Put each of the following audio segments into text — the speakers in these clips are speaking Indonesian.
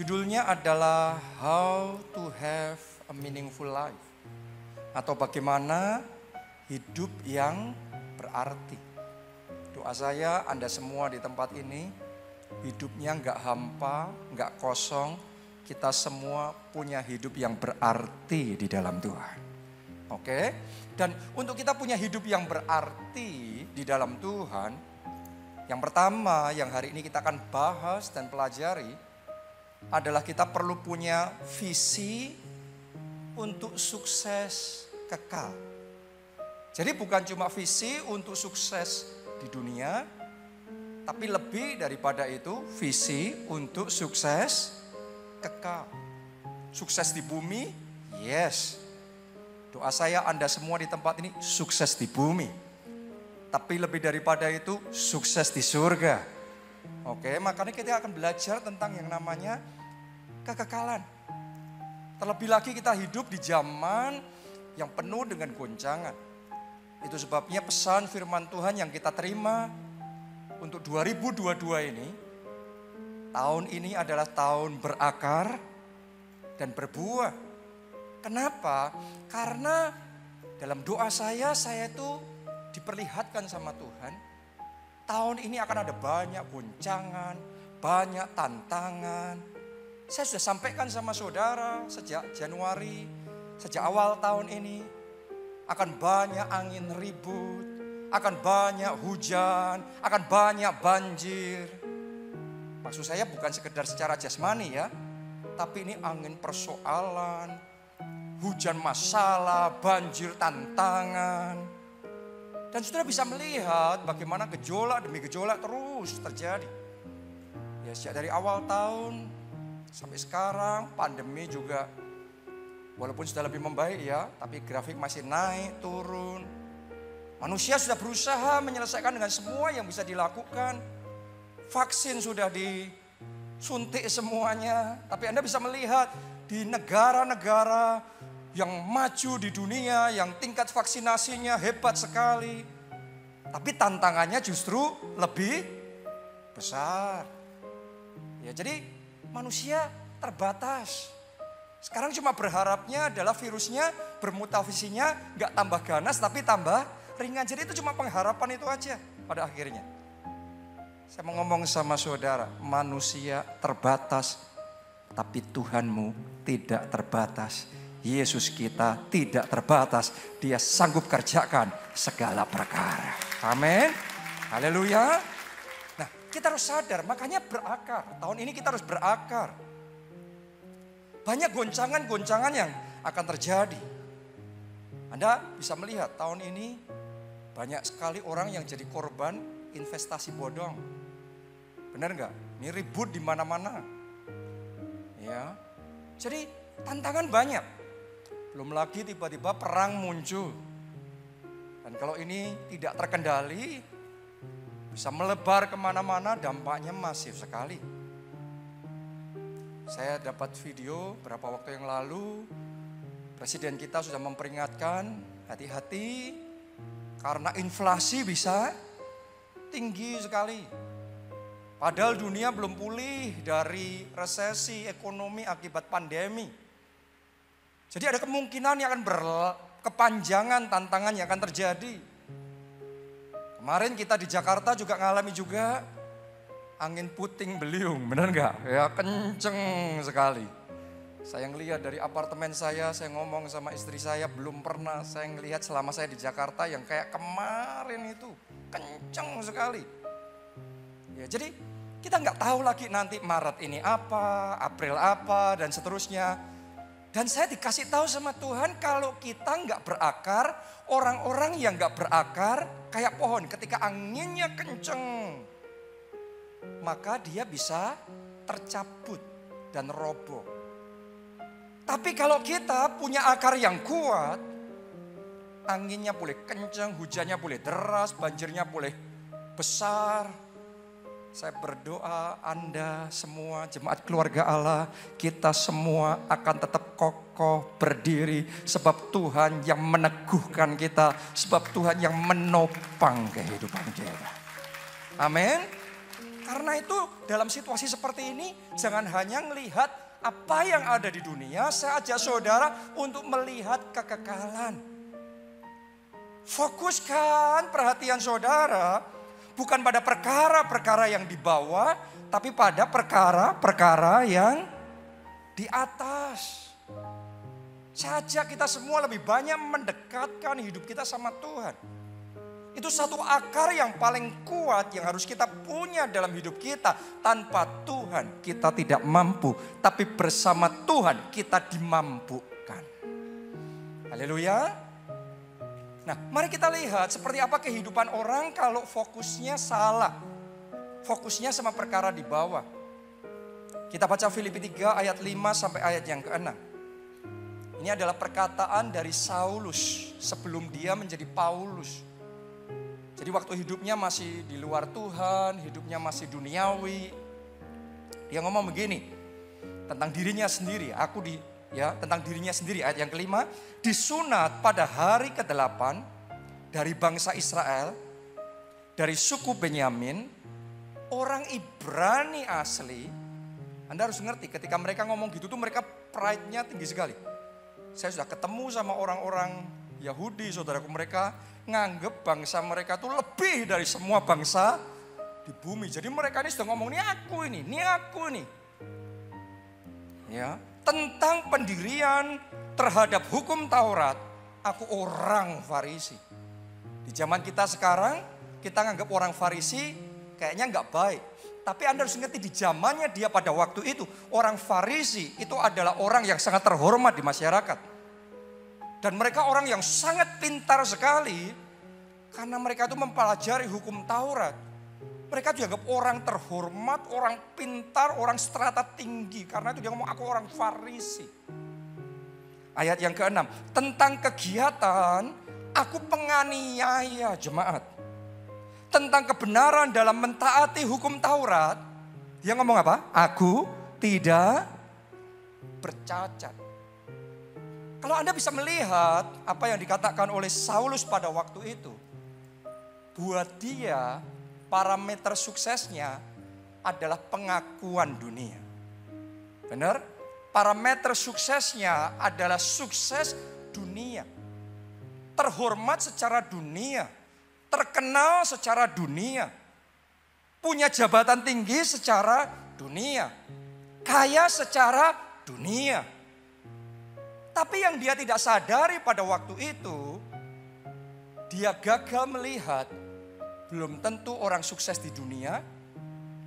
Judulnya adalah How to Have a Meaningful Life, atau bagaimana hidup yang berarti. Doa saya Anda semua di tempat ini hidupnya nggak hampa, nggak kosong. Kita semua punya hidup yang berarti di dalam Tuhan. Oke? Dan untuk kita punya hidup yang berarti di dalam Tuhan, yang pertama yang hari ini kita akan bahas dan pelajari adalah kita perlu punya visi untuk sukses kekal. Jadi bukan cuma visi untuk sukses di dunia, tapi lebih daripada itu visi untuk sukses kekal. Sukses di bumi, yes. Doa saya Anda semua di tempat ini sukses di bumi. Tapi lebih daripada itu sukses di surga. Oke, makanya kita akan belajar tentang yang namanya kekekalan. Terlebih lagi kita hidup di zaman yang penuh dengan goncangan. Itu sebabnya pesan firman Tuhan yang kita terima untuk 2022 ini, tahun ini adalah tahun berakar dan berbuah. Kenapa? Karena dalam doa saya itu diperlihatkan sama Tuhan, tahun ini akan ada banyak goncangan, banyak tantangan. Saya sudah sampaikan sama saudara sejak Januari, sejak awal tahun ini. Akan banyak angin ribut, akan banyak hujan, akan banyak banjir. Maksud saya bukan sekedar secara jasmani ya, tapi ini angin persoalan, hujan masalah, banjir tantangan. Dan saudara bisa melihat bagaimana gejolak demi gejolak terus terjadi. Ya sejak dari awal tahun sampai sekarang pandemi juga walaupun sudah lebih membaik ya, tapi grafik masih naik turun. Manusia sudah berusaha menyelesaikan dengan semua yang bisa dilakukan. Vaksin sudah disuntik semuanya, tapi Anda bisa melihat di negara-negara yang maju di dunia, yang tingkat vaksinasinya hebat sekali. Tapi tantangannya justru lebih besar. Ya, jadi manusia terbatas. Sekarang cuma berharapnya adalah virusnya bermutasinya gak tambah ganas tapi tambah ringan. Jadi itu cuma pengharapan itu aja pada akhirnya. Saya mau ngomong sama saudara, manusia terbatas tapi Tuhanmu tidak terbatas. Yesus kita tidak terbatas. Dia sanggup kerjakan segala perkara. Amin. Haleluya. Nah, kita harus sadar, makanya berakar. Tahun ini kita harus berakar. Banyak goncangan-goncangan yang akan terjadi. Anda bisa melihat tahun ini banyak sekali orang yang jadi korban investasi bodong. Benar nggak? Ini ribut di mana-mana. Ya. Jadi tantangan banyak. Belum lagi tiba-tiba perang muncul. Dan kalau ini tidak terkendali, bisa melebar kemana-mana, dampaknya masif sekali. Saya dapat video beberapa waktu yang lalu, Presiden kita sudah memperingatkan, hati-hati karena inflasi bisa tinggi sekali. Padahal dunia belum pulih dari resesi ekonomi akibat pandemi. Jadi ada kemungkinan yang akan berkepanjangan tantangan yang akan terjadi. Kemarin kita di Jakarta juga ngalami juga angin puting beliung, benar nggak? Ya kenceng sekali. Saya ngelihat dari apartemen saya ngomong sama istri saya belum pernah saya ngelihat selama saya di Jakarta yang kayak kemarin itu. Kenceng sekali. Ya jadi kita nggak tahu lagi nanti Maret ini apa, April apa dan seterusnya. Dan saya dikasih tahu sama Tuhan kalau kita nggak berakar, orang-orang yang nggak berakar kayak pohon ketika anginnya kenceng, maka dia bisa tercabut dan roboh. Tapi kalau kita punya akar yang kuat, anginnya boleh kenceng, hujannya boleh deras, banjirnya boleh besar. Saya berdoa Anda semua jemaat keluarga Allah, kita semua akan tetap kokoh berdiri sebab Tuhan yang meneguhkan kita, sebab Tuhan yang menopang kehidupan kita. Amin. Karena itu dalam situasi seperti ini jangan hanya melihat apa yang ada di dunia, saya ajak saudara untuk melihat kekekalan. Fokuskan perhatian saudara bukan pada perkara-perkara yang di bawah, tapi pada perkara-perkara yang di atas. Saya ajak kita semua lebih banyak mendekatkan hidup kita sama Tuhan. Itu satu akar yang paling kuat yang harus kita punya dalam hidup kita. Tanpa Tuhan kita tidak mampu, tapi bersama Tuhan kita dimampukan. Haleluya. Nah, mari kita lihat seperti apa kehidupan orang kalau fokusnya salah. Fokusnya sama perkara di bawah. Kita baca Filipi 3 ayat 5 sampai ayat yang ke-6. Ini adalah perkataan dari Saulus sebelum dia menjadi Paulus. Jadi waktu hidupnya masih di luar Tuhan, hidupnya masih duniawi. Dia ngomong begini tentang dirinya sendiri. Tentang dirinya sendiri ayat yang kelima. Disunat pada hari ke-8 dari bangsa Israel, dari suku Benyamin, orang Ibrani asli. Anda harus ngerti ketika mereka ngomong gitu tuh mereka pride-nya tinggi sekali. Saya sudah ketemu sama orang-orang Yahudi, saudaraku, mereka nganggep bangsa mereka tuh lebih dari semua bangsa di bumi. Jadi mereka ini sudah ngomong, ini aku ini. Ya, tentang pendirian terhadap hukum Taurat, aku orang Farisi. Di zaman kita sekarang, kita nganggap orang Farisi kayaknya nggak baik. Tapi Anda harus ngerti di zamannya dia pada waktu itu, orang Farisi itu adalah orang yang sangat terhormat di masyarakat. Dan mereka orang yang sangat pintar sekali karena mereka itu mempelajari hukum Taurat. Mereka dianggap orang terhormat, orang pintar, orang strata tinggi. Karena itu dia ngomong aku orang Farisi. Ayat yang ke-6. Tentang kegiatan aku penganiaya jemaat. Tentang kebenaran dalam mentaati hukum Taurat. Dia ngomong apa? Aku tidak bercacat. Kalau Anda bisa melihat apa yang dikatakan oleh Saulus pada waktu itu. Buat dia parameter suksesnya adalah pengakuan dunia. Benar? Parameter suksesnya adalah sukses dunia. Terhormat secara dunia. Terkenal secara dunia. Punya jabatan tinggi secara dunia. Kaya secara dunia. Tapi yang dia tidak sadari pada waktu itu, dia gagal melihat belum tentu orang sukses di dunia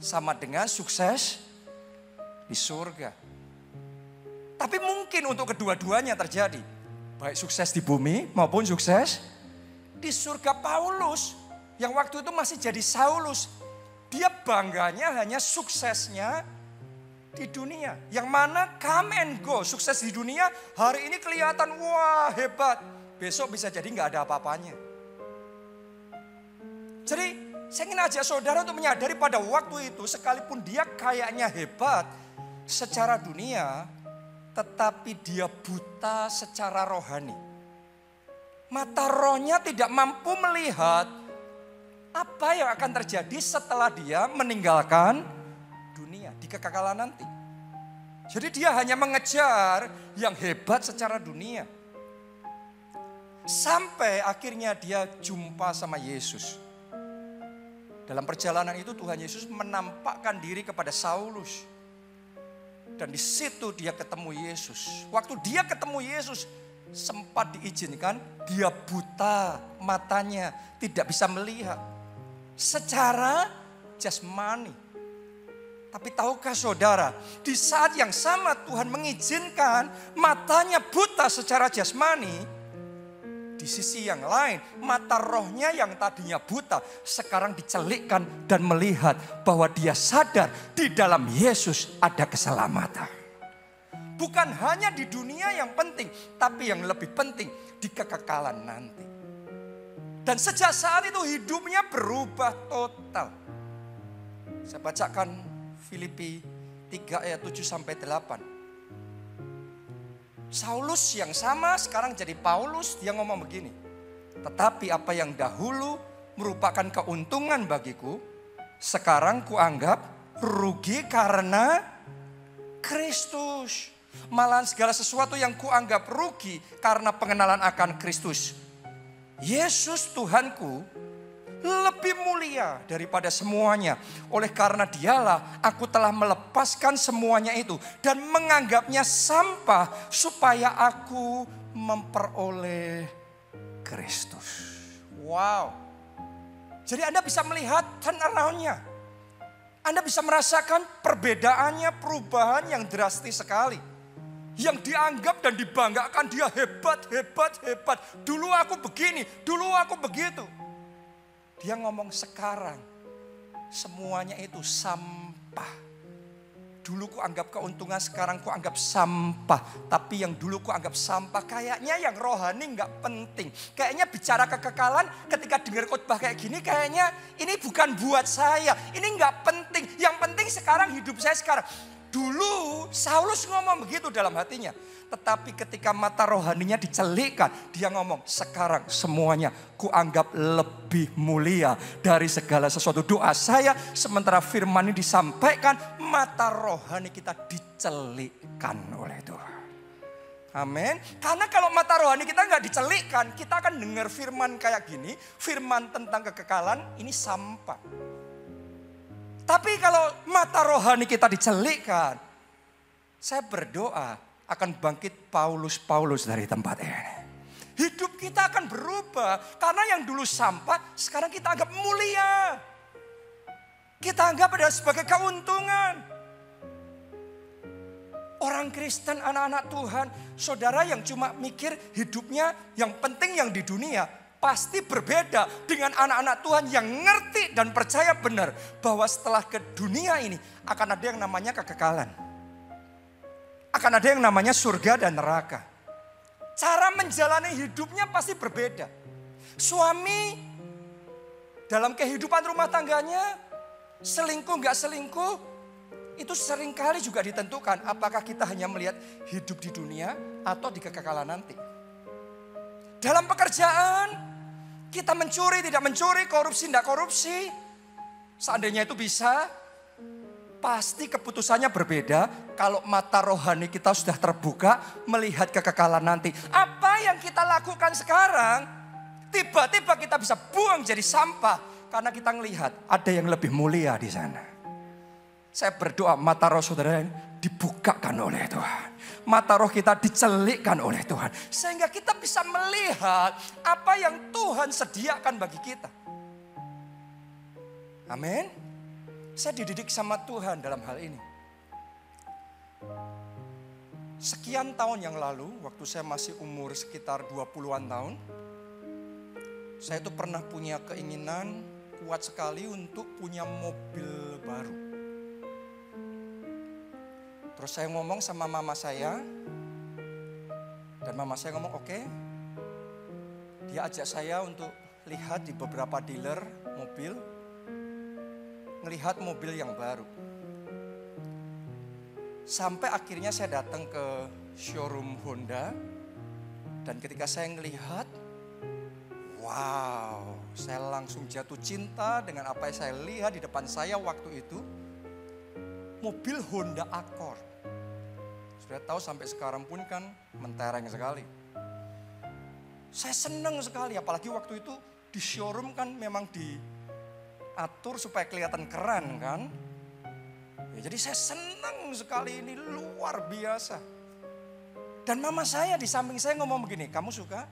sama dengan sukses di surga. Tapi mungkin untuk kedua-duanya terjadi. Baik sukses di bumi maupun sukses di surga. Paulus yang waktu itu masih jadi Saulus, dia bangganya hanya suksesnya di dunia. Yang mana come and go, sukses di dunia hari ini kelihatan wah hebat. Besok bisa jadi nggak ada apa-apanya. Jadi saya ingin ajak saudara untuk menyadari pada waktu itu sekalipun dia kayaknya hebat secara dunia, tetapi dia buta secara rohani. Mata rohnya tidak mampu melihat apa yang akan terjadi setelah dia meninggalkan dunia di kekekalan nanti. Jadi dia hanya mengejar yang hebat secara dunia. Sampai akhirnya dia jumpa sama Yesus. Dalam perjalanan itu Tuhan Yesus menampakkan diri kepada Saulus. Dan di situ dia ketemu Yesus. Waktu dia ketemu Yesus sempat diizinkan dia buta matanya, tidak bisa melihat secara jasmani. Tapi tahukah saudara, di saat yang sama Tuhan mengizinkan matanya buta secara jasmani, di sisi yang lain mata rohnya yang tadinya buta sekarang dicelikkan dan melihat bahwa dia sadar di dalam Yesus ada keselamatan. Bukan hanya di dunia yang penting, tapi yang lebih penting di kekekalan nanti. Dan sejak saat itu hidupnya berubah total. Saya bacakan Filipi 3 ayat 7 sampai 8. Saulus yang sama sekarang jadi Paulus, dia ngomong begini. Tetapi apa yang dahulu merupakan keuntungan bagiku, sekarang kuanggap rugi karena Kristus. Malahan segala sesuatu yang kuanggap rugi karena pengenalan akan Kristus. Yesus Tuhanku lebih mulia daripada semuanya. Oleh karena dialah aku telah melepaskan semuanya itu dan menganggapnya sampah supaya aku memperoleh Kristus. Wow. Jadi Anda bisa melihat turnaround-nya. Anda bisa merasakan perbedaannya, perubahan yang drastis sekali. Yang dianggap dan dibanggakan dia hebat. Dulu aku begini, dulu aku begitu. Dia ngomong sekarang semuanya itu sampah. Dulu ku anggap keuntungan, sekarang ku anggap sampah. Tapi yang dulu ku anggap sampah, kayaknya yang rohani nggak penting. Kayaknya bicara kekekalan ketika dengar khotbah kayak gini, kayaknya ini bukan buat saya. Ini nggak penting. Yang penting sekarang hidup saya sekarang. Dulu Saulus ngomong begitu dalam hatinya. Tetapi ketika mata rohaninya dicelikkan, dia ngomong sekarang semuanya kuanggap lebih mulia dari segala sesuatu. Doa saya sementara firman ini disampaikan, mata rohani kita dicelikkan oleh Tuhan. Amin. Karena kalau mata rohani kita nggak dicelikkan, kita akan dengar firman kayak gini, firman tentang kekekalan ini sampah. Tapi kalau mata rohani kita dicelikkan, saya berdoa akan bangkit Paulus dari tempat ini. Hidup kita akan berubah karena yang dulu sampah sekarang kita anggap mulia. Kita anggap adalah sebagai keuntungan. Orang Kristen, anak-anak Tuhan, saudara yang cuma mikir hidupnya yang penting yang di dunia, pasti berbeda dengan anak-anak Tuhan yang ngerti dan percaya benar bahwa setelah ke dunia ini akan ada yang namanya kekekalan. Akan ada yang namanya surga dan neraka. Cara menjalani hidupnya pasti berbeda. Suami dalam kehidupan rumah tangganya, selingkuh nggak selingkuh, itu seringkali juga ditentukan apakah kita hanya melihat hidup di dunia atau di kekekalan nanti. Dalam pekerjaan, kita mencuri, tidak mencuri, korupsi, tidak korupsi. Seandainya itu bisa, pasti keputusannya berbeda kalau mata rohani kita sudah terbuka melihat kekekalan nanti. Apa yang kita lakukan sekarang, tiba-tiba kita bisa buang jadi sampah. Karena kita melihat ada yang lebih mulia di sana. Saya berdoa mata roh saudara dibukakan oleh Tuhan. Mata roh kita dicelikkan oleh Tuhan. Sehingga kita bisa melihat apa yang Tuhan sediakan bagi kita. Amin. Saya dididik sama Tuhan dalam hal ini. Sekian tahun yang lalu, waktu saya masih umur sekitar 20-an tahun, saya itu pernah punya keinginan kuat sekali untuk punya mobil baru. Terus saya ngomong sama mama saya, dan mama saya ngomong oke. Dia ajak saya untuk lihat di beberapa dealer mobil, ngelihat mobil yang baru. Sampai akhirnya saya datang ke showroom Honda, dan ketika saya ngelihat, wow, saya langsung jatuh cinta dengan apa yang saya lihat di depan saya waktu itu. Mobil Honda Accord. Sudah tahu sampai sekarang pun kan mentereng sekali. Saya senang sekali, apalagi waktu itu di showroom kan memang diatur supaya kelihatan keren kan. Ya, jadi saya senang sekali, ini luar biasa. Dan mama saya di samping saya ngomong begini, kamu suka?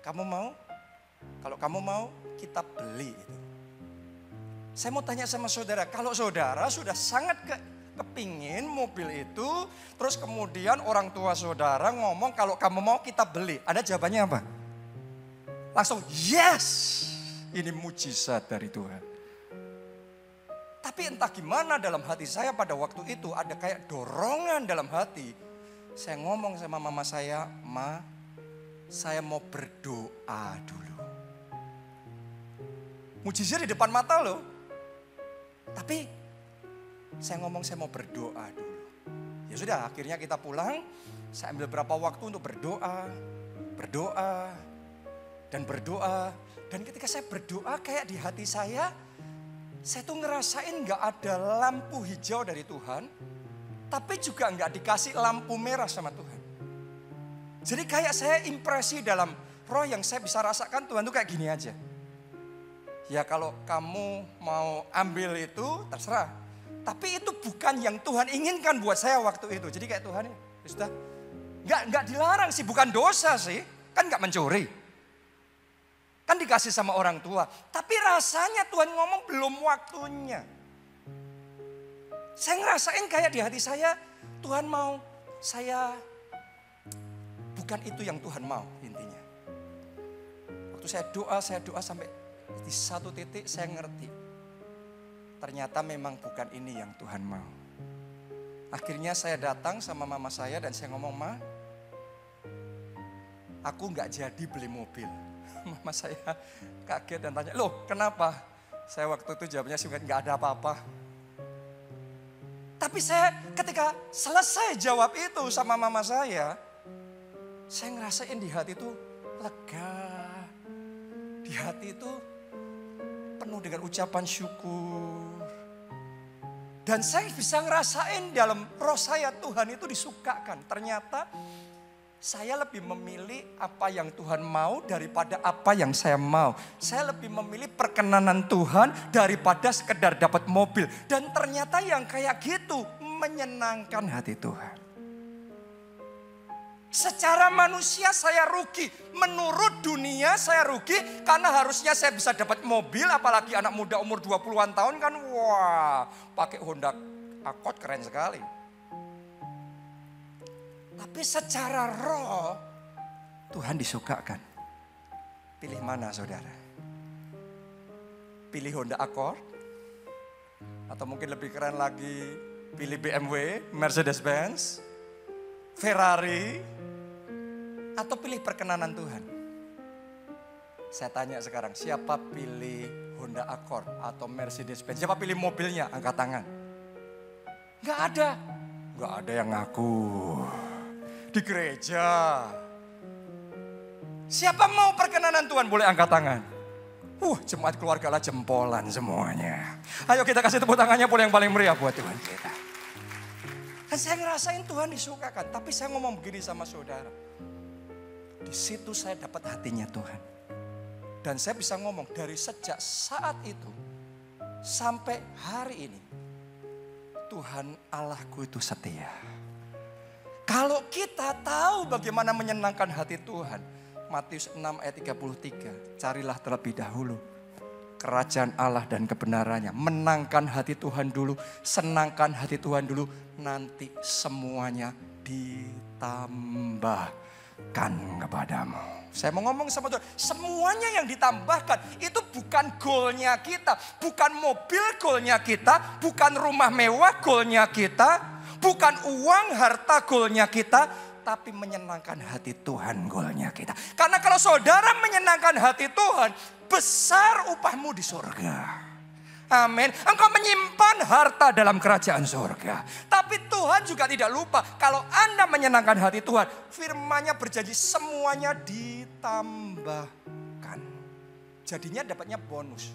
Kamu mau? Kalau kamu mau, kita beli itu. Saya mau tanya sama saudara, kalau saudara sudah sangat kepingin mobil itu, terus kemudian orang tua saudara ngomong kalau kamu mau kita beli, Anda jawabannya apa? Langsung yes, ini mujizat dari Tuhan. Tapi entah gimana dalam hati saya pada waktu itu ada kayak dorongan dalam hati. Saya ngomong sama mama saya, Ma, saya mau berdoa dulu. Mujizat di depan mata loh. Tapi saya ngomong saya mau berdoa dulu. Ya sudah, akhirnya kita pulang. Saya ambil berapa waktu untuk berdoa. Dan ketika saya berdoa kayak di hati saya saya tuh ngerasain gak ada lampu hijau dari Tuhan, tapi juga gak dikasih lampu merah sama Tuhan. Jadi kayak saya impresi dalam roh yang saya bisa rasakan Tuhan tuh kayak gini aja. Ya kalau kamu mau ambil itu terserah. Tapi itu bukan yang Tuhan inginkan buat saya waktu itu. Jadi kayak Tuhan ya sudah. Nggak dilarang sih, bukan dosa sih. Kan nggak mencuri. Kan dikasih sama orang tua. Tapi rasanya Tuhan ngomong belum waktunya. Saya ngerasain kayak di hati saya, Tuhan mau saya, bukan itu yang Tuhan mau intinya. Waktu saya doa sampai di satu titik saya ngerti. Ternyata memang bukan ini yang Tuhan mau. Akhirnya saya datang sama mama saya dan saya ngomong, Ma, aku gak jadi beli mobil. Mama saya kaget dan tanya, loh kenapa? Saya waktu itu jawabnya sih gak ada apa-apa. Tapi saya ketika selesai jawab itu sama mama saya ngerasain di hati itu lega. Di hati itu penuh dengan ucapan syukur. Dan saya bisa ngerasain dalam roh saya Tuhan itu disukakan. Ternyata saya lebih memilih apa yang Tuhan mau daripada apa yang saya mau. Saya lebih memilih perkenanan Tuhan daripada sekedar dapat mobil. Dan ternyata yang kayak gitu menyenangkan hati Tuhan. Secara manusia saya rugi, menurut dunia saya rugi karena harusnya saya bisa dapat mobil, apalagi anak muda umur 20-an tahun kan, wah pakai Honda Accord keren sekali. Tapi secara roh Tuhan disukakan. Pilih mana saudara? Pilih Honda Accord? Atau mungkin lebih keren lagi pilih BMW, Mercedes-Benz, Ferrari? Atau pilih perkenanan Tuhan? Saya tanya sekarang, siapa pilih Honda Accord atau Mercedes-Benz? Siapa pilih mobilnya? Angkat tangan. Gak ada. Gak ada yang ngaku. Di gereja. Siapa mau perkenanan Tuhan? Boleh angkat tangan. Jemaat keluarga lah jempolan semuanya. Ayo kita kasih tepuk tangannya boleh yang paling meriah buat Tuhan kita. Dan saya ngerasain Tuhan disukakan. Tapi saya ngomong begini sama saudara. Di situ saya dapat hatinya Tuhan. Dan saya bisa ngomong dari sejak saat itu sampai hari ini. Tuhan Allahku itu setia. Kalau kita tahu bagaimana menyenangkan hati Tuhan. Matius 6 ayat 33. Carilah terlebih dahulu kerajaan Allah dan kebenarannya. Menangkan hati Tuhan dulu. Senangkan hati Tuhan dulu. Nanti semuanya ditambahkan kepadamu. Saya mau ngomong sama Tuhan, semuanya yang ditambahkan itu bukan goalnya kita. Bukan mobil goalnya kita, bukan rumah mewah goalnya kita, bukan uang harta goalnya kita, tapi menyenangkan hati Tuhan goalnya kita. Karena kalau saudara menyenangkan hati Tuhan, besar upahmu di surga. Amin. Engkau menyimpan harta dalam kerajaan surga. Tapi Tuhan juga tidak lupa. Kalau Anda menyenangkan hati Tuhan, firman-Nya berjanji semuanya ditambahkan. Jadinya dapatnya bonus.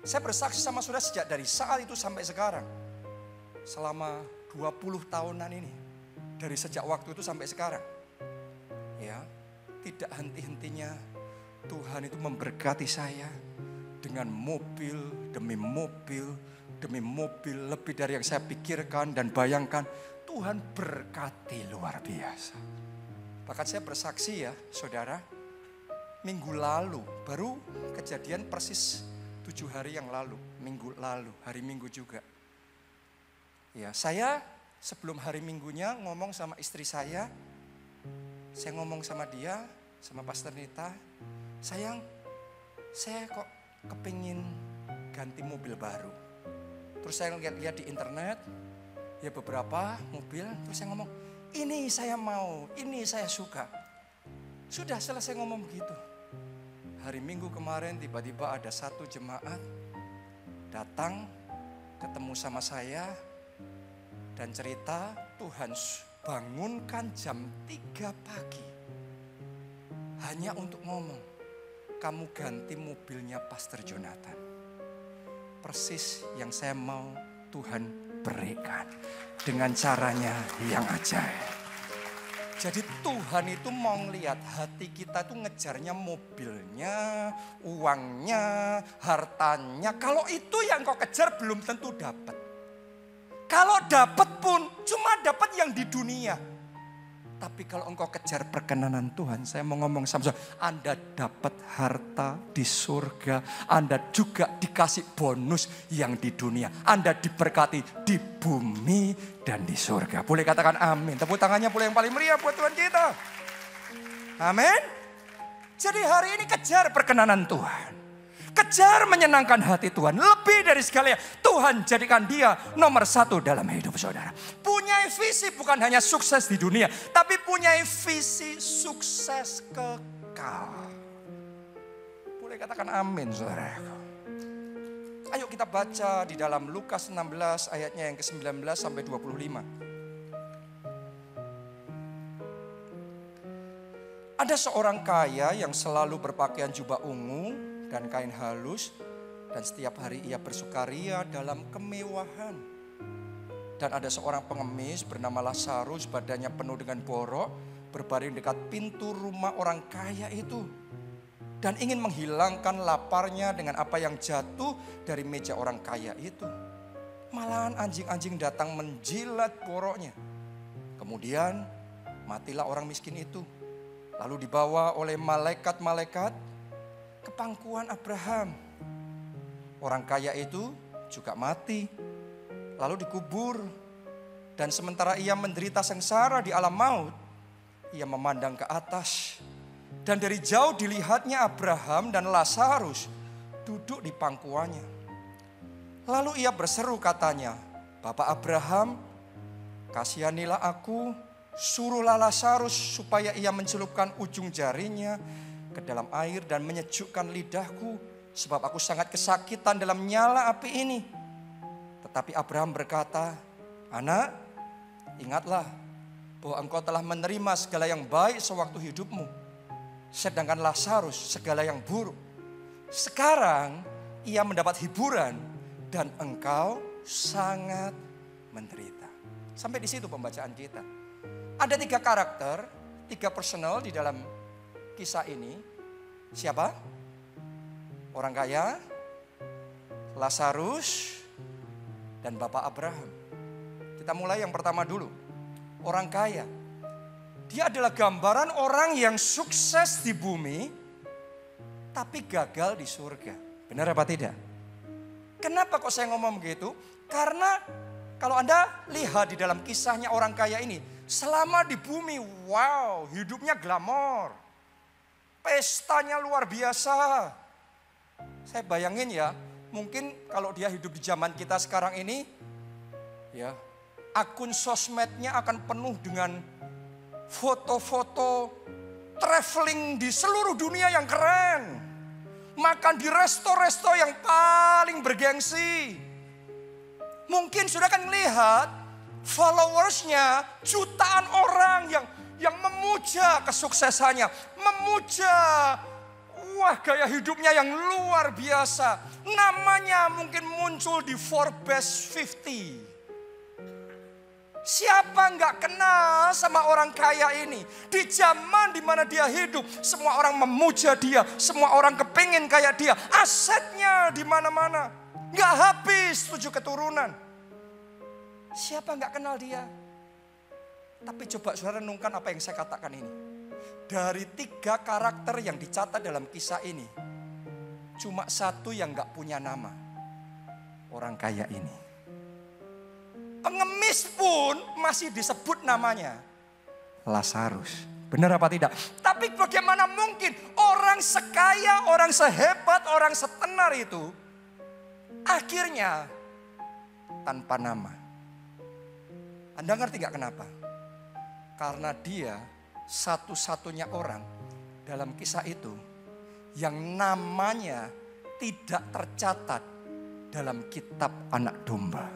Saya bersaksi sama saudara sejak dari saat itu sampai sekarang. Selama 20 tahunan ini. Dari sejak waktu itu sampai sekarang. Ya, tidak henti-hentinya Tuhan itu memberkati saya. Dengan mobil, demi mobil, demi mobil. Lebih dari yang saya pikirkan dan bayangkan. Tuhan berkati luar biasa. Bahkan saya bersaksi ya saudara. Minggu lalu, baru kejadian persis 7 hari yang lalu. Minggu lalu, hari Minggu juga. Ya, saya sebelum hari Minggunya ngomong sama istri saya. Saya ngomong sama dia, sama Pastor Nita. Sayang, saya kok kepingin ganti mobil baru. Terus saya lihat di internet, ya beberapa mobil. Terus saya ngomong, ini saya mau, ini saya suka. Sudah selesai ngomong begitu. Hari Minggu kemarin tiba-tiba ada satu jemaat datang ketemu sama saya dan cerita Tuhan bangunkan jam 3 pagi. Hanya untuk ngomong, kamu ganti mobilnya Pastor Jonathan. persis yang saya mau Tuhan berikan. Dengan caranya yang ajaib. Jadi Tuhan itu mau ngelihat hati kita itu ngejarnya mobilnya, uangnya, hartanya. Kalau itu yang kau kejar belum tentu dapat. Kalau dapat pun cuma dapat yang di dunia. Tapi kalau engkau kejar perkenanan Tuhan, saya mau ngomong sama saudara, Anda dapat harta di surga. Anda juga dikasih bonus yang di dunia. Anda diberkati di bumi dan di surga. Boleh katakan amin. Tepuk tangannya boleh yang paling meriah buat Tuhan kita. Amin. Jadi hari ini kejar perkenanan Tuhan. Kejar menyenangkan hati Tuhan. Lebih dari segalanya, Tuhan jadikan dia nomor satu dalam hidup saudara. Punya visi bukan hanya sukses di dunia, tapi punya visi sukses kekal. Boleh katakan amin saudara. Ayo kita baca di dalam Lukas 16 ayatnya yang ke-19 sampai 25. Ada seorang kaya yang selalu berpakaian jubah ungu dan kain halus, dan setiap hari ia bersukaria dalam kemewahan. Dan ada seorang pengemis bernama Lazarus, badannya penuh dengan borok, berbaring dekat pintu rumah orang kaya itu, dan ingin menghilangkan laparnya dengan apa yang jatuh dari meja orang kaya itu. Malahan anjing-anjing datang menjilat boroknya. Kemudian matilah orang miskin itu, lalu dibawa oleh malaikat-malaikat ke pangkuan Abraham. Orang kaya itu juga mati, lalu dikubur. Dan sementara ia menderita sengsara di alam maut, ia memandang ke atas. Dan dari jauh dilihatnya Abraham dan Lazarus duduk di pangkuannya. Lalu ia berseru katanya, Bapak Abraham, kasihanilah aku, suruhlah Lazarus supaya ia mencelupkan ujung jarinya ke dalam air dan menyejukkan lidahku, sebab aku sangat kesakitan dalam nyala api ini. Tetapi Abraham berkata, Anak, ingatlah bahwa engkau telah menerima segala yang baik sewaktu hidupmu, sedangkan Lazarus segala yang buruk. Sekarang ia mendapat hiburan dan engkau sangat menderita. Sampai di situ pembacaan kita. Ada 3 karakter, 3 personal di dalam kisah ini. Siapa? Orang kaya, Lazarus, dan Bapak Abraham. Kita mulai yang pertama dulu. Orang kaya. Dia adalah gambaran orang yang sukses di bumi, tapi gagal di surga. Benar apa tidak? Kenapa kok saya ngomong begitu? Karena kalau Anda lihat di dalam kisahnya orang kaya ini, selama di bumi, wow, hidupnya glamor. Pestanya luar biasa. Saya bayangin ya, mungkin kalau dia hidup di zaman kita sekarang ini, ya, akun sosmednya akan penuh dengan foto-foto traveling di seluruh dunia yang keren. Makan di resto-resto yang paling bergengsi. Mungkin sudah kan melihat followersnya jutaan orang yang memuja kesuksesannya, memuja gaya hidupnya yang luar biasa. Namanya mungkin muncul di Forbes 50. Siapa nggak kenal sama orang kaya ini? Di zaman di mana dia hidup, semua orang memuja dia, semua orang kepingin kayak dia. Asetnya di mana-mana, nggak habis 7 keturunan. Siapa nggak kenal dia? Tapi coba saudara renungkan apa yang saya katakan ini. Dari 3 karakter yang dicatat dalam kisah ini, cuma 1 yang gak punya nama. Orang kaya ini. Pengemis pun masih disebut namanya Lazarus. Benar apa tidak? Tapi bagaimana mungkin orang sekaya, orang sehebat, orang setenar itu akhirnya tanpa nama. Anda ngerti gak kenapa? Karena dia satu-satunya orang dalam kisah itu yang namanya tidak tercatat dalam kitab anak domba,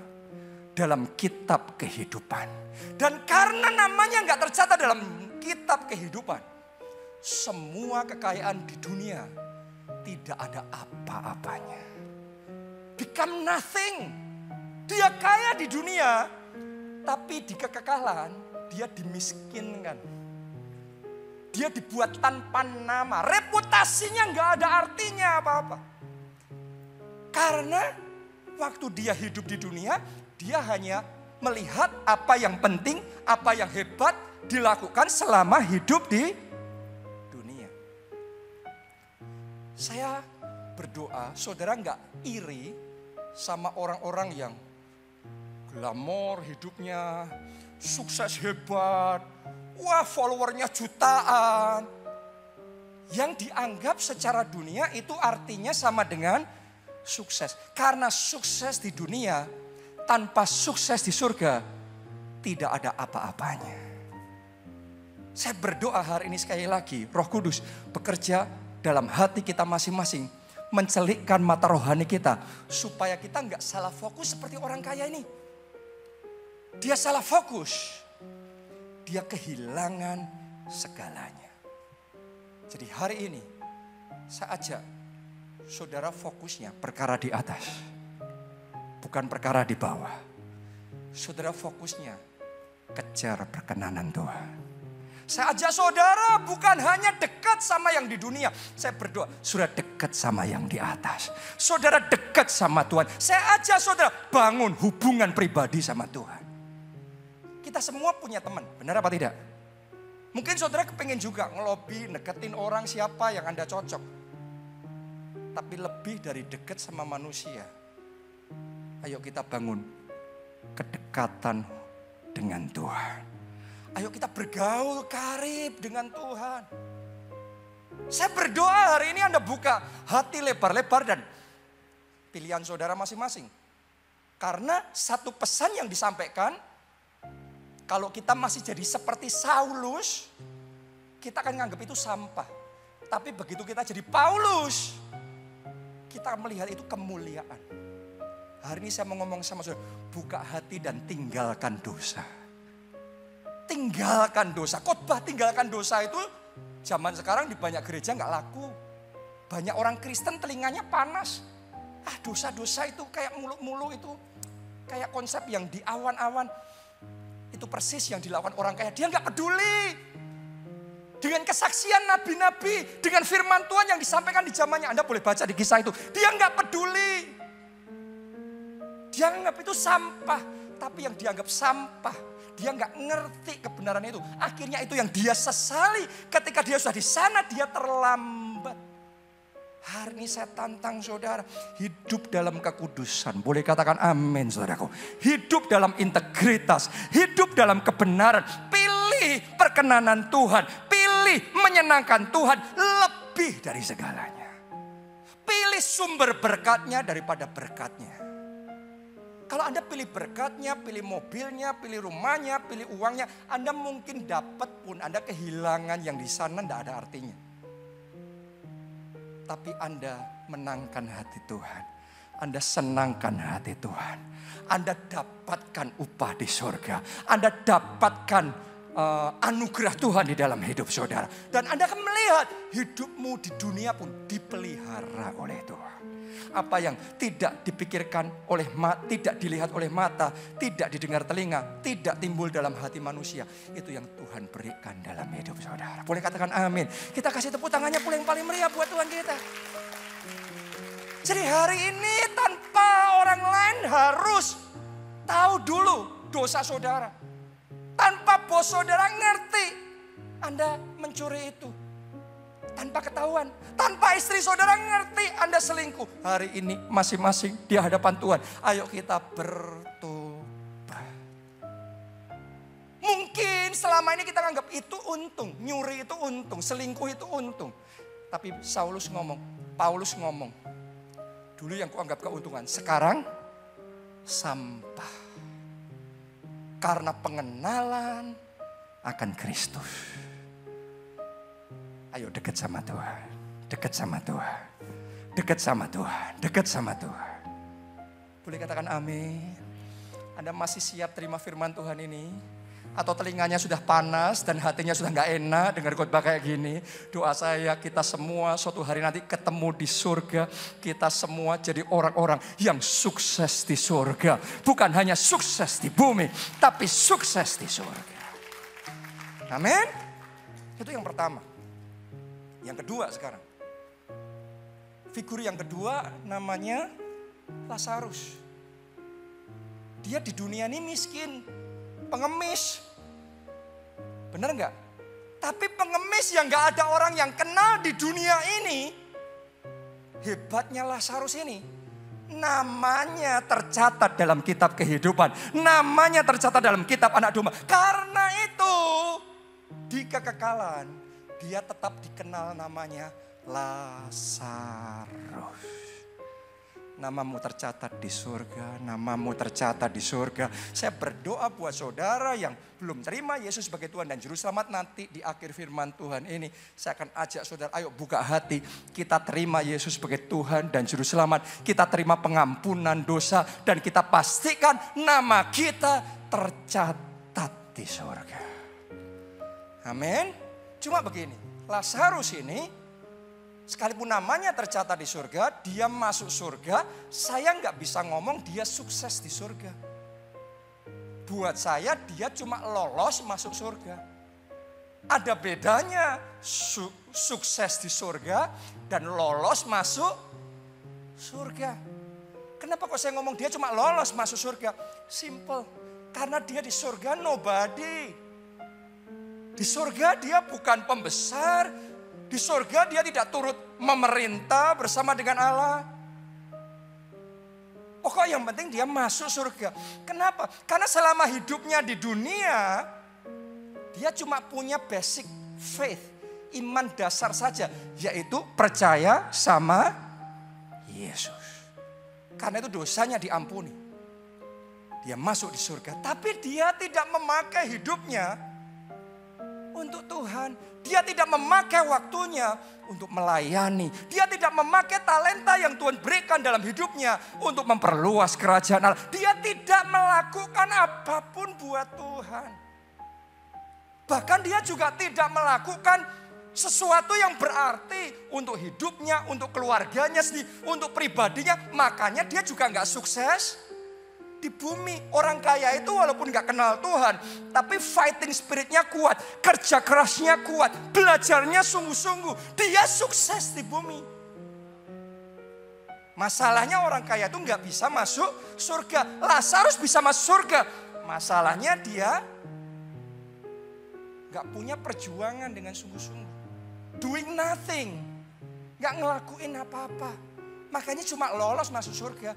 dalam kitab kehidupan. Dan karena namanya nggak tercatat dalam kitab kehidupan, semua kekayaan di dunia tidak ada apa-apanya. become nothing. Dia kaya di dunia, tapi di kekekalan dia dimiskinkan. Dia dibuat tanpa nama, reputasinya nggak ada artinya apa-apa. Karena waktu dia hidup di dunia, dia hanya melihat apa yang penting, apa yang hebat dilakukan selama hidup di dunia. Saya berdoa, saudara nggak iri sama orang-orang yang glamor hidupnya, sukses hebat, wah followernya jutaan. Yang dianggap secara dunia itu artinya sama dengan sukses. Karena sukses di dunia tanpa sukses di surga tidak ada apa-apanya. Saya berdoa hari ini sekali lagi, Roh Kudus bekerja dalam hati kita masing-masing, mencelikkan mata rohani kita supaya kita nggak salah fokus seperti orang kaya ini. Dia salah fokus, dia kehilangan segalanya. Jadi hari ini saya ajak saudara fokusnya perkara di atas, bukan perkara di bawah. Saudara fokusnya kejar perkenanan Tuhan. Saya ajak saudara bukan hanya dekat sama yang di dunia. Saya berdoa, saudara dekat sama yang di atas. Saudara dekat sama Tuhan. Saya ajak saudara bangun hubungan pribadi sama Tuhan. Kita semua punya teman, benar apa tidak? Mungkin saudara kepengen juga ngelobi, deketin orang siapa yang Anda cocok. Tapi lebih dari dekat sama manusia. Ayo kita bangun kedekatan dengan Tuhan. Ayo kita bergaul karib dengan Tuhan. Saya berdoa hari ini Anda buka hati lebar-lebar dan pilihan saudara masing-masing. Karena satu pesan yang disampaikan, kalau kita masih jadi seperti Saulus, kita akan menganggap itu sampah. Tapi begitu kita jadi Paulus, kita melihat itu kemuliaan. Hari ini saya mau ngomong sama saudara, buka hati dan tinggalkan dosa. Tinggalkan dosa, khotbah tinggalkan dosa itu zaman sekarang di banyak gereja nggak laku. Banyak orang Kristen telinganya panas. Dosa-dosa itu kayak mulu-mulu itu. Kayak konsep yang di awan-awan. Itu persis yang dilakukan orang kaya. Dia nggak peduli. Dengan kesaksian nabi-nabi, dengan firman Tuhan yang disampaikan di zamannya. Anda boleh baca di kisah itu. Dia nggak peduli. Dia anggap itu sampah. Tapi yang dianggap sampah, dia nggak ngerti kebenaran itu. Akhirnya itu yang dia sesali. Ketika dia sudah di sana, dia terlambat. Hari ini saya tantang saudara, hidup dalam kekudusan. Boleh katakan amin saudaraku. Hidup dalam integritas, hidup dalam kebenaran. Pilih perkenanan Tuhan, pilih menyenangkan Tuhan lebih dari segalanya. Pilih sumber berkatnya daripada berkatnya. Kalau Anda pilih berkatnya, pilih mobilnya, pilih rumahnya, pilih uangnya, Anda mungkin dapat pun Anda kehilangan yang di sana tidak ada artinya. Tapi Anda menangkan hati Tuhan. Anda senangkan hati Tuhan. Anda dapatkan upah di surga. Anda dapatkan anugerah Tuhan di dalam hidup saudara. Dan Anda akan melihat hidupmu di dunia pun dipelihara oleh Tuhan. Apa yang tidak dipikirkan oleh mata, tidak dilihat oleh mata, tidak didengar telinga, tidak timbul dalam hati manusia. Itu yang Tuhan berikan dalam hidup saudara. Boleh katakan amin. Kita kasih tepuk tangannya pula yang paling meriah buat Tuhan kita. Jadi hari ini tanpa orang lain harus tahu dulu dosa saudara. Tanpa bos saudara ngerti Anda mencuri itu. Tanpa ketahuan, tanpa istri saudara ngerti Anda selingkuh. Hari ini masing-masing di hadapan Tuhan. Ayo kita bertobat. Mungkin selama ini kita anggap itu untung. Nyuri itu untung, selingkuh itu untung. Tapi Paulus ngomong. Dulu yang kuanggap keuntungan, sekarang sampah. Karena pengenalan akan Kristus. Ayo dekat sama Tuhan, dekat sama Tuhan, dekat sama Tuhan, dekat sama Tuhan. Boleh katakan amin. Anda masih siap terima firman Tuhan ini? atau telinganya sudah panas dan hatinya sudah nggak enak dengar khotbah kayak gini. Doa saya kita semua suatu hari nanti ketemu di surga. Kita semua jadi orang-orang yang sukses di surga. Bukan hanya sukses di bumi, tapi sukses di surga. Amin. Itu yang pertama. Yang kedua sekarang. Figur yang kedua namanya Lazarus. Dia di dunia ini miskin, pengemis. Benar nggak? Tapi pengemis yang nggak ada orang yang kenal di dunia ini. Hebatnya Lazarus ini, namanya tercatat dalam kitab kehidupan. Namanya tercatat dalam kitab anak domba. Karena itu, di kekekalan, dia tetap dikenal namanya Lazarus. Namamu tercatat di surga, namamu tercatat di surga. Saya berdoa buat saudara yang belum terima Yesus sebagai Tuhan dan Juru Selamat, nanti di akhir firman Tuhan ini saya akan ajak saudara, ayo buka hati. Kita terima Yesus sebagai Tuhan dan Juru Selamat. Kita terima pengampunan dosa dan kita pastikan nama kita tercatat di surga. Amin. Cuma begini, Lazarus ini sekalipun namanya tercatat di surga, dia masuk surga, saya nggak bisa ngomong dia sukses di surga. Buat saya dia cuma lolos masuk surga. Ada bedanya sukses di surga dan lolos masuk surga. Kenapa kok saya ngomong dia cuma lolos masuk surga? Simple, karena dia di surga nobody. Di surga dia bukan pembesar. Di surga dia tidak turut memerintah bersama dengan Allah. Pokok yang penting dia masuk surga. Kenapa? Karena selama hidupnya di dunia, dia cuma punya basic faith, iman dasar saja, yaitu percaya sama Yesus. Karena itu dosanya diampuni. Dia masuk di surga, tapi dia tidak memakai hidupnya untuk Tuhan. Dia tidak memakai waktunya untuk melayani. Dia tidak memakai talenta yang Tuhan berikan dalam hidupnya untuk memperluas kerajaan Allah. Dia tidak melakukan apapun buat Tuhan. Bahkan dia juga tidak melakukan sesuatu yang berarti untuk hidupnya, untuk keluarganya sendiri, untuk pribadinya. Makanya dia juga nggak sukses di bumi. Orang kaya itu walaupun gak kenal Tuhan, tapi fighting spiritnya kuat, kerja kerasnya kuat, belajarnya sungguh-sungguh. Dia sukses di bumi. Masalahnya orang kaya itu gak bisa masuk surga. Lazarus bisa masuk surga. Masalahnya dia gak punya perjuangan dengan sungguh-sungguh. Doing nothing. Gak ngelakuin apa-apa. Makanya cuma lolos masuk surga.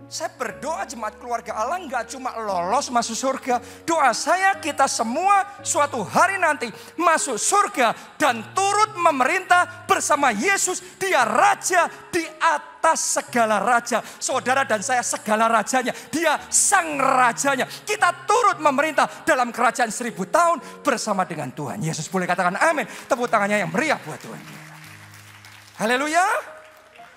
Saya berdoa jemaat keluarga Allah nggak cuma lolos masuk surga. Doa saya kita semua suatu hari nanti masuk surga dan turut memerintah bersama Yesus. Dia raja di atas segala raja. Saudara dan saya segala rajanya. Dia sang rajanya. Kita turut memerintah dalam kerajaan 1000 tahun bersama dengan Tuhan Yesus. Boleh katakan amin. Tepuk tangannya yang meriah buat Tuhan. Haleluya.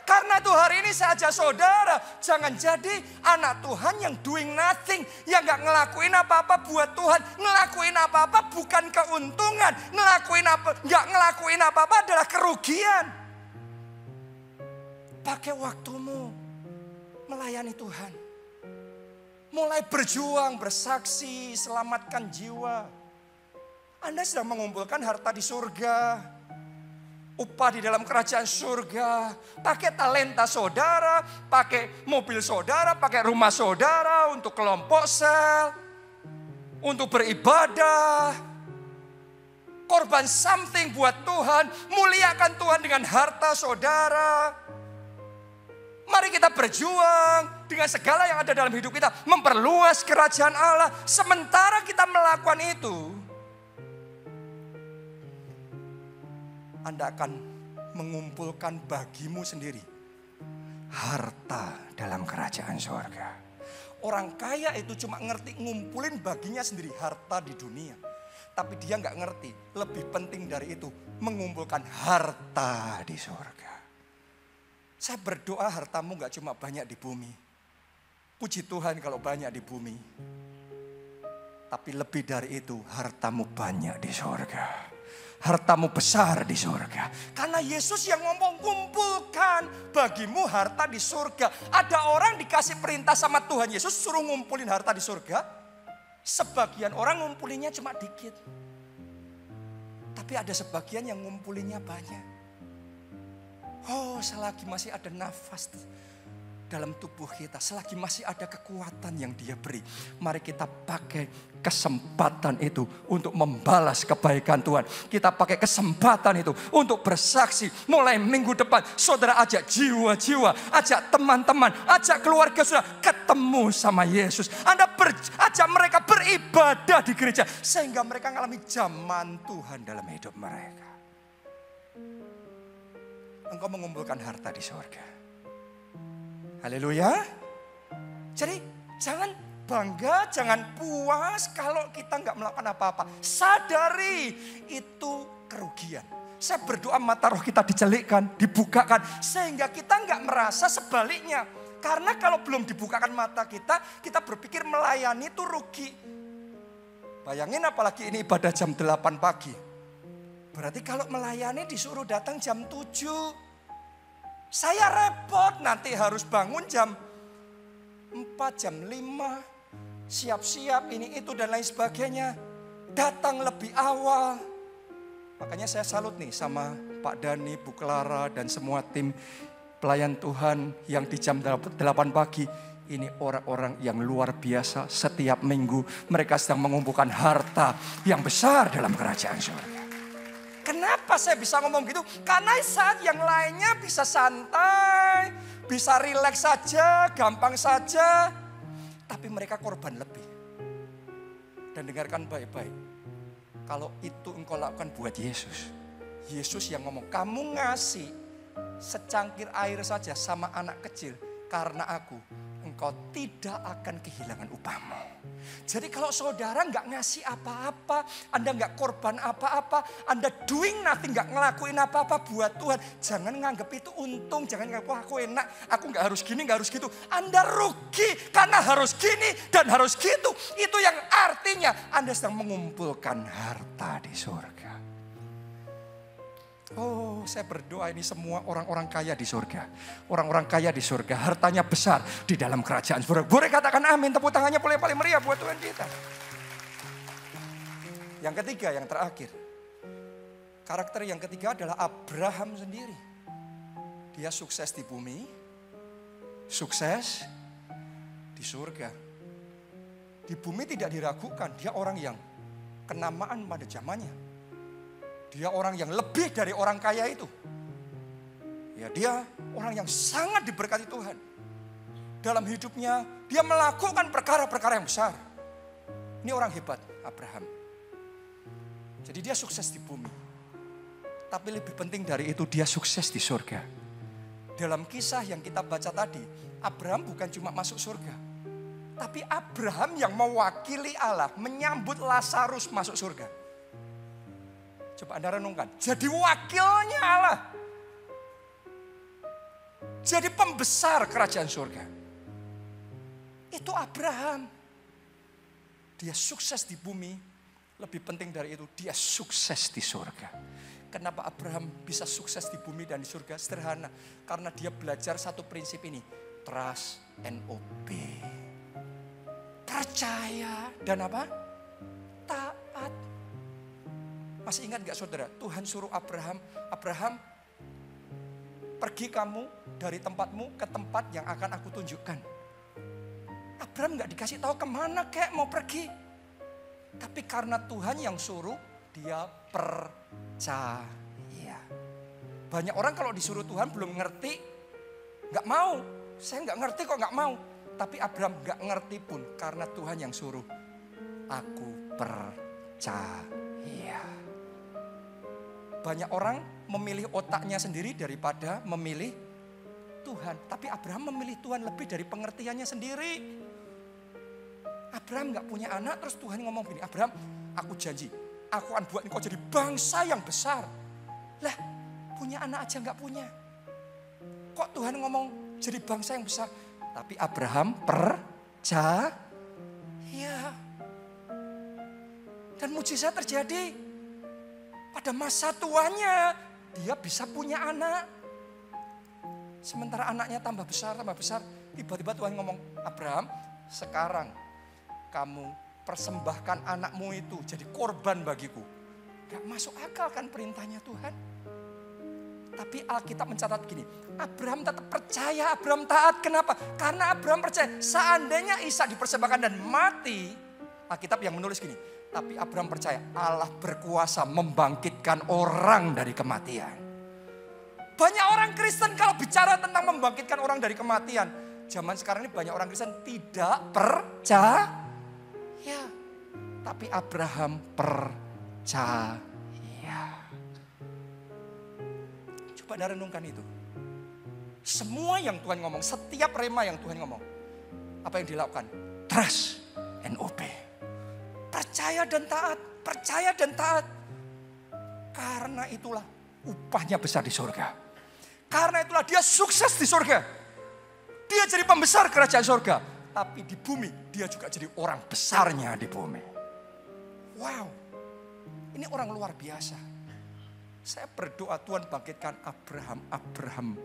Karena itu hari ini saya ajak saudara, jangan jadi anak Tuhan yang doing nothing, yang gak ngelakuin apa-apa buat Tuhan. Ngelakuin apa-apa bukan keuntungan, gak ngelakuin apa-apa adalah kerugian. Pakai waktumu melayani Tuhan. Mulai berjuang, bersaksi, selamatkan jiwa. Anda sedang mengumpulkan harta di surga. Upah di dalam kerajaan surga. Pakai talenta saudara, pakai mobil saudara, pakai rumah saudara untuk kelompok sel. Untuk beribadah. Korban something buat Tuhan. Muliakan Tuhan dengan harta saudara. Mari kita berjuang dengan segala yang ada dalam hidup kita. Memperluas kerajaan Allah. Sementara kita melakukan itu, Anda akan mengumpulkan bagimu sendiri harta dalam kerajaan surga. Orang kaya itu cuma ngerti ngumpulin baginya sendiri harta di dunia. Tapi dia nggak ngerti, lebih penting dari itu mengumpulkan harta di surga. Saya berdoa hartamu nggak cuma banyak di bumi. Puji Tuhan kalau banyak di bumi. Tapi lebih dari itu, hartamu banyak di surga. Hartamu besar di surga. Karena Yesus yang ngomong, kumpulkan bagimu harta di surga. Ada orang dikasih perintah sama Tuhan Yesus suruh ngumpulin harta di surga. Sebagian orang ngumpulinnya cuma dikit. Tapi ada sebagian yang ngumpulinnya banyak. Oh, selagi masih ada nafas dalam tubuh kita, selagi masih ada kekuatan yang Dia beri, mari kita pakai kesempatan itu untuk membalas kebaikan Tuhan. Kita pakai kesempatan itu untuk bersaksi. Mulai minggu depan, saudara ajak jiwa-jiwa, ajak teman-teman, ajak keluarga saudara ketemu sama Yesus. Anda ajak mereka beribadah di gereja, sehingga mereka mengalami zaman Tuhan dalam hidup mereka. Engkau mengumpulkan harta di surga. Haleluya. Jadi jangan bangga, jangan puas kalau kita nggak melakukan apa-apa. Sadari itu kerugian. Saya berdoa mata roh kita dicelikkan, dibukakan. Sehingga kita nggak merasa sebaliknya. Karena kalau belum dibukakan mata kita, kita berpikir melayani itu rugi. Bayangin apalagi ini ibadah jam 8 pagi. Berarti kalau melayani disuruh datang jam 7. Saya repot, nanti harus bangun jam 4, jam 5. Siap-siap ini itu dan lain sebagainya. Datang lebih awal. Makanya saya salut nih sama Pak Dani, Bu Clara dan semua tim pelayan Tuhan yang di jam 8 pagi. Ini orang-orang yang luar biasa. Setiap minggu mereka sedang mengumpulkan harta yang besar dalam kerajaan surga. Kenapa saya bisa ngomong gitu? Karena saat yang lainnya bisa santai, bisa rileks saja, gampang saja. Tapi mereka korban lebih. Dan dengarkan baik-baik. Kalau itu engkau lakukan buat Yesus. Yesus yang ngomong, kamu ngasih secangkir air saja sama anak kecil. Karena aku, engkau tidak akan kehilangan upahmu. Jadi kalau saudara nggak ngasih apa-apa, Anda nggak korban apa-apa, Anda doing nothing, nggak ngelakuin apa-apa buat Tuhan, jangan nganggap itu untung, jangan nganggap wah aku enak, aku nggak harus gini, nggak harus gitu. Anda rugi karena harus gini dan harus gitu. Itu yang artinya Anda sedang mengumpulkan harta di surga. Oh, saya berdoa ini semua orang-orang kaya di surga. Orang-orang kaya di surga, hartanya besar di dalam kerajaan surga. Boleh katakan amin, tepuk tangannya paling meriah buat Tuhan kita. Yang ketiga, yang terakhir. Karakter yang ketiga adalah Abraham sendiri. Dia sukses di bumi, sukses di surga. Di bumi tidak diragukan, dia orang yang kenamaan pada zamannya. Dia orang yang lebih dari orang kaya itu. Ya, dia orang yang sangat diberkati Tuhan. Dalam hidupnya dia melakukan perkara-perkara yang besar. Ini orang hebat, Abraham. Jadi dia sukses di bumi. Tapi lebih penting dari itu dia sukses di surga. Dalam kisah yang kita baca tadi, Abraham bukan cuma masuk surga. Tapi Abraham yang mewakili Allah menyambut Lazarus masuk surga. Coba Anda renungkan, jadi wakilnya Allah. Jadi pembesar kerajaan surga. Itu Abraham. Dia sukses di bumi, lebih penting dari itu dia sukses di surga. Kenapa Abraham bisa sukses di bumi dan di surga? Sederhana, karena dia belajar satu prinsip ini, trust and obey. Percaya dan apa? Taat. Masih ingat gak saudara, Tuhan suruh Abraham, pergi kamu dari tempatmu ke tempat yang akan aku tunjukkan. Abraham gak dikasih tahu kemana kek mau pergi. Tapi karena Tuhan yang suruh, dia percaya. Banyak orang kalau disuruh Tuhan belum ngerti, gak mau. Saya gak ngerti kok gak mau. Tapi Abraham gak ngerti pun karena Tuhan yang suruh. Aku percaya. Banyak orang memilih otaknya sendiri daripada memilih Tuhan. Tapi Abraham memilih Tuhan lebih dari pengertiannya sendiri. Abraham gak punya anak, terus Tuhan ngomong gini, Abraham, aku janji, aku akan buat engkau jadi bangsa yang besar. Lah, punya anak aja gak punya. Kok Tuhan ngomong jadi bangsa yang besar? Tapi Abraham percaya. Dan mujizat terjadi. Pada masa tuanya, dia bisa punya anak. Sementara anaknya tambah besar, tiba-tiba Tuhan ngomong, Abraham, sekarang kamu persembahkan anakmu itu jadi korban bagiku. Gak masuk akal kan perintahnya Tuhan. Tapi Alkitab mencatat gini, Abraham tetap percaya, Abraham taat. Kenapa? Karena Abraham percaya seandainya Ishak dipersembahkan dan mati, Alkitab yang menulis gini, tapi Abraham percaya Allah berkuasa membangkitkan orang dari kematian. Banyak orang Kristen kalau bicara tentang membangkitkan orang dari kematian, zaman sekarang ini banyak orang Kristen tidak percaya. Tapi Abraham percaya. Coba Anda renungkan itu. Semua yang Tuhan ngomong, setiap rema yang Tuhan ngomong, apa yang dilakukan? Trust and obey. Percaya dan taat, percaya dan taat. Karena itulah upahnya besar di surga. Karena itulah dia sukses di surga. Dia jadi pembesar kerajaan surga. Tapi di bumi dia juga jadi orang besarnya di bumi. Wow, ini orang luar biasa. Saya berdoa Tuhan bangkitkan Abraham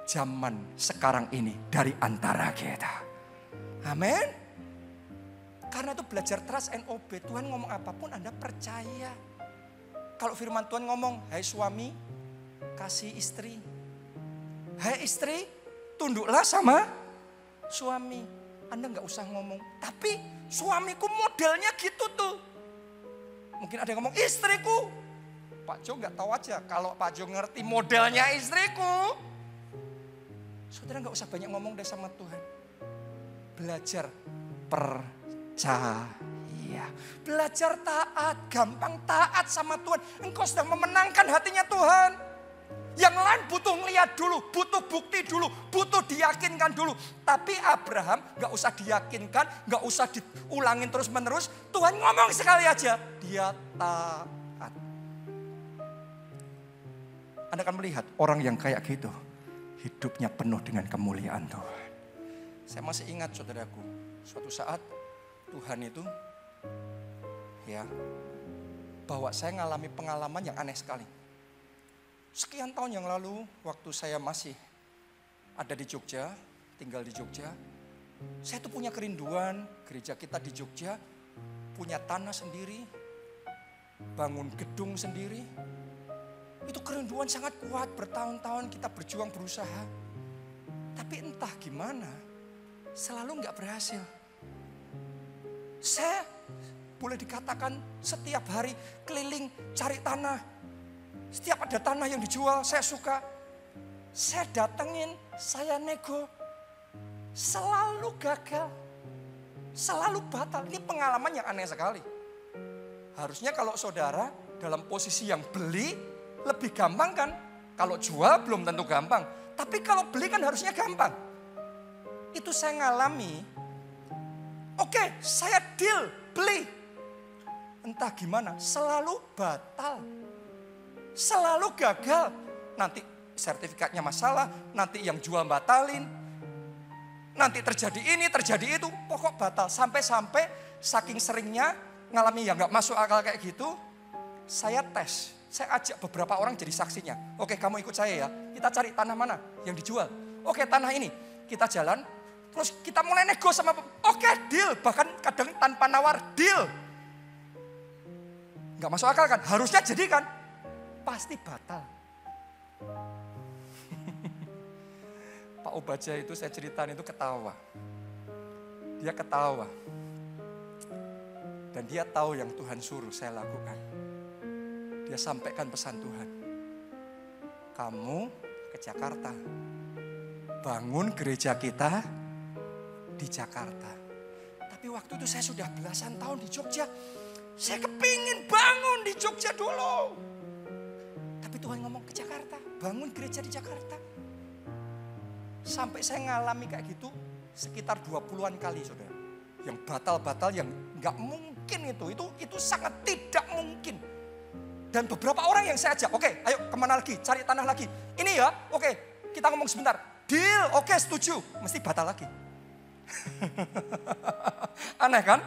zaman sekarang ini dari antara kita. Amin. Karena itu belajar trust and obey. Tuhan ngomong apapun Anda percaya. Kalau firman Tuhan ngomong, hai suami kasih istri. Hai istri tunduklah sama suami. Anda gak usah ngomong, tapi suamiku modelnya gitu tuh. Mungkin ada yang ngomong istriku. Pak Jo gak tahu aja, kalau Pak Jo ngerti modelnya istriku. Saudara gak usah banyak ngomong deh sama Tuhan. Belajar percaya. Belajar taat, gampang taat sama Tuhan. Engkau sedang memenangkan hatinya Tuhan. Yang lain butuh ngeliat dulu, butuh bukti dulu, butuh diyakinkan dulu. Tapi Abraham gak usah diyakinkan, gak usah diulangin terus menerus. Tuhan ngomong sekali aja, dia taat. Anda akan melihat orang yang kayak gitu, hidupnya penuh dengan kemuliaan Tuhan. Saya masih ingat saudaraku, suatu saat Tuhan itu bawa saya ngalami pengalaman yang aneh sekali. Sekian tahun yang lalu, waktu saya masih ada di Jogja, tinggal di Jogja, saya tuh punya kerinduan, gereja kita di Jogja punya tanah sendiri, bangun gedung sendiri. Itu kerinduan sangat kuat, bertahun-tahun kita berjuang berusaha. Tapi entah gimana, selalu gak berhasil. Saya boleh dikatakan setiap hari keliling cari tanah. Setiap ada tanah yang dijual, saya suka. Saya datengin, saya nego. Selalu gagal. Selalu batal. Ini pengalaman yang aneh sekali. Harusnya kalau saudara dalam posisi yang beli, lebih gampang kan? Kalau jual belum tentu gampang. Tapi kalau beli kan harusnya gampang. Itu saya ngalami. Oke, saya deal, beli. Entah gimana, selalu batal. Selalu gagal. Nanti sertifikatnya masalah, nanti yang jual batalin. Nanti terjadi ini, terjadi itu, pokok batal. Sampai-sampai saking seringnya ngalami yang gak masuk akal kayak gitu, saya tes. Saya ajak beberapa orang jadi saksinya. Oke, kamu ikut saya ya. Kita cari tanah mana yang dijual. Oke, tanah ini. Kita jalan. Terus kita mulai nego sama. Oke, deal. Bahkan kadang tanpa nawar, deal. Gak masuk akal kan? Harusnya jadi kan? Pasti batal. Pak Obaja itu saya ceritain itu ketawa. Dia ketawa. Dan dia tahu yang Tuhan suruh saya lakukan. Dia sampaikan pesan Tuhan. Kamu ke Jakarta. Bangun gereja kita di Jakarta. Tapi waktu itu saya sudah belasan tahun di Jogja. Saya kepingin bangun di Jogja dulu. Tapi Tuhan ngomong ke Jakarta. Bangun gereja di Jakarta. Sampai saya ngalami kayak gitu sekitar 20-an kali saudara. Yang batal-batal yang gak mungkin itu sangat tidak mungkin. Dan beberapa orang yang saya ajak, oke, ayo kemana lagi, cari tanah lagi. Ini ya, oke, kita ngomong sebentar. Deal, oke, setuju. Mesti batal lagi. Aneh kan?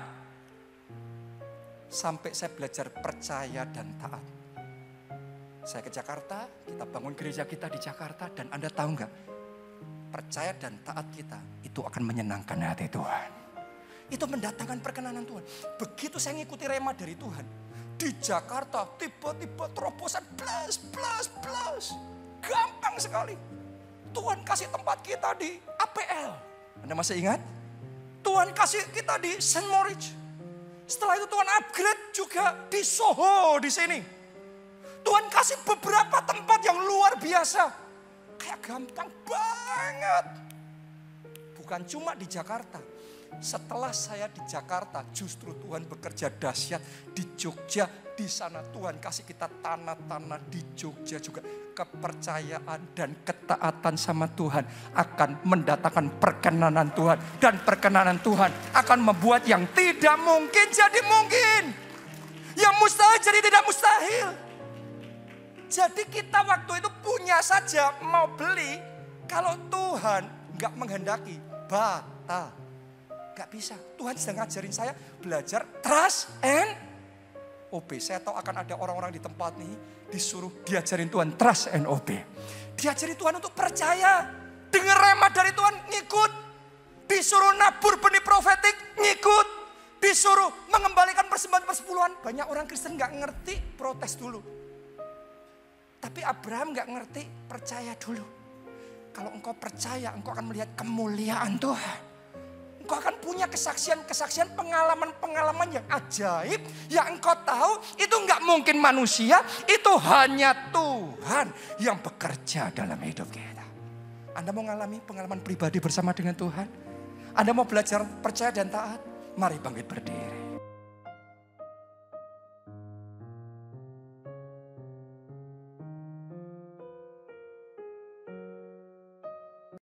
sampai saya belajar percaya dan taat. Saya ke Jakarta, kita bangun gereja kita di Jakarta, dan Anda tahu nggak? Percaya dan taat kita itu akan menyenangkan hati Tuhan. Itu mendatangkan perkenanan Tuhan. Begitu saya ngikuti rema dari Tuhan, di Jakarta tiba-tiba terobosan plus. Gampang sekali. Tuhan kasih tempat kita di APL. Anda masih ingat? Tuhan kasih kita di St. Moritz. Setelah itu Tuhan upgrade juga di Soho di sini. Tuhan kasih beberapa tempat yang luar biasa. Kayak gampang banget. Bukan cuma di Jakarta. Setelah saya di Jakarta, justru Tuhan bekerja dahsyat di Jogja. Di sana Tuhan kasih kita tanah-tanah di Jogja juga. Kepercayaan dan ketaatan sama Tuhan akan mendatangkan perkenanan Tuhan. Dan perkenanan Tuhan akan membuat yang tidak mungkin jadi mungkin. Yang mustahil jadi tidak mustahil. Jadi kita waktu itu punya saja mau beli. Kalau Tuhan gak menghendaki, batal. Gak bisa. Tuhan sedang ngajarin saya belajar trust and obey. Saya tahu akan ada orang-orang di tempat ini disuruh diajarin Tuhan trust and obey. Diajarin Tuhan untuk percaya. Dengar rema dari Tuhan, ngikut. Disuruh nabur benih profetik, ngikut. Disuruh mengembalikan persembahan persepuluhan. Banyak orang Kristen gak ngerti, protes dulu. Tapi Abraham gak ngerti, percaya dulu. Kalau engkau percaya, engkau akan melihat kemuliaan Tuhan. Engkau akan punya kesaksian-kesaksian, pengalaman-pengalaman yang ajaib. Yang engkau tahu itu nggak mungkin manusia. Itu hanya Tuhan yang bekerja dalam hidup kita. Anda mau mengalami pengalaman pribadi bersama dengan Tuhan? Anda mau belajar percaya dan taat? Mari bangkit berdiri.